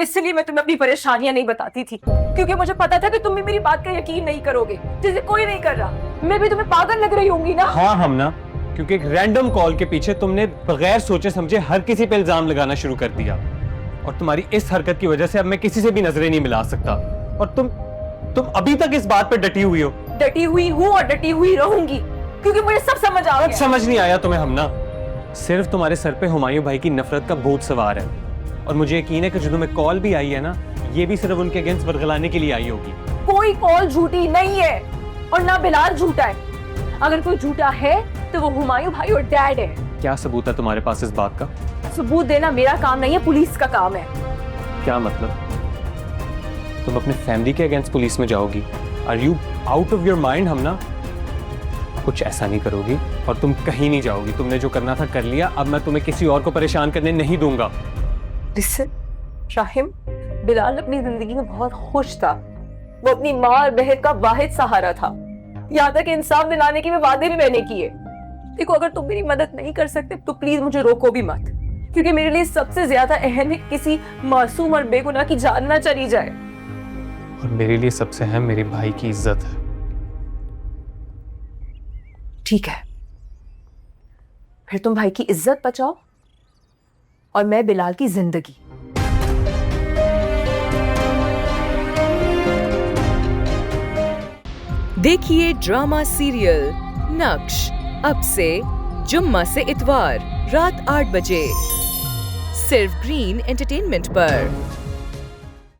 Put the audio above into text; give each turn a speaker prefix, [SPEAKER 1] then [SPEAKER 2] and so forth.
[SPEAKER 1] इसलिए मैं तुम्हें अपनी परेशानियां नहीं बताती थी, क्योंकि मुझे पता था कि तुम भी मेरी बात का यकीन नहीं करोगे, जैसे कोई नहीं कर रहा। मैं भी तुम्हें पागल लग रही होंगी ना?
[SPEAKER 2] हाँ हम ना, क्योंकि एक रैंडम कॉल के पीछे तुमने बगैर सोचे समझे हर किसी पे इल्जाम लगाना शुरू कर दिया, और तुम्हारी इस हरकत की वजह से अब मैं किसी से भी नजरें नहीं मिला सकता। और तुम अभी तक इस बात पे डटी हुई हो।
[SPEAKER 1] डटी हुई हूँ और डटी हुई रहूंगी, क्योंकि मुझे सब समझ आ गया।
[SPEAKER 2] समझ नहीं आया तुम्हें हमना, सिर्फ तुम्हारे सर पे हुमायूं भाई की नफरत का भूत सवार है, और मुझे यकीन है कि जो तुम्हें कॉल भी आई है ना, ये भी सिर्फ उनके अगेंस्ट वर्गलाने के लिए आई होगी।
[SPEAKER 1] कोई कॉल झूठी नहीं है, और ना बिलाल झूठा है। अगर कोई झूठा है तो वो हुमायूं भाई और डैड है।
[SPEAKER 2] क्या सबूत है तुम्हारे पास इस बात का?
[SPEAKER 1] सबूत देना मेरा काम नहीं है, पुलिस का काम है।
[SPEAKER 2] क्या मतलब? तुम अपने फैमिली के अगेंस्ट पुलिस में जाओगी? Are you out of your mind हमना? कुछ ऐसा नहीं करोगी और तुम कहीं नहीं जाओगी। तुमने जो करना था कर लिया, अब मैं तुम्हें किसी और को परेशान करने नहीं दूंगा।
[SPEAKER 1] लिसन शाहिम, बिलाल अपनी जिंदगी में बहुत खुश था। वो अपनी माँ और बहन का वाहिद सहारा था। यहाँ तक इंसाफ दिलाने के वादे भी मैंने किए। देखो, अगर तुम मेरी मदद नहीं कर सकते तो प्लीज मुझे रोको भी मत, क्योंकि मेरे लिए सबसे ज्यादा अहम है किसी मासूम और बेगुनाह की जान ना चली जाए।
[SPEAKER 2] और मेरे लिए सबसे अहम मेरे भाई की इज्जत है।
[SPEAKER 1] ठीक है, फिर तुम भाई की इज्जत बचाओ और मैं बिलाल की जिंदगी।
[SPEAKER 3] देखिए ड्रामा सीरियल नक्श अब से जुम्मा से इतवार रात 8 बजे सिर्फ ग्रीन एंटरटेनमेंट पर।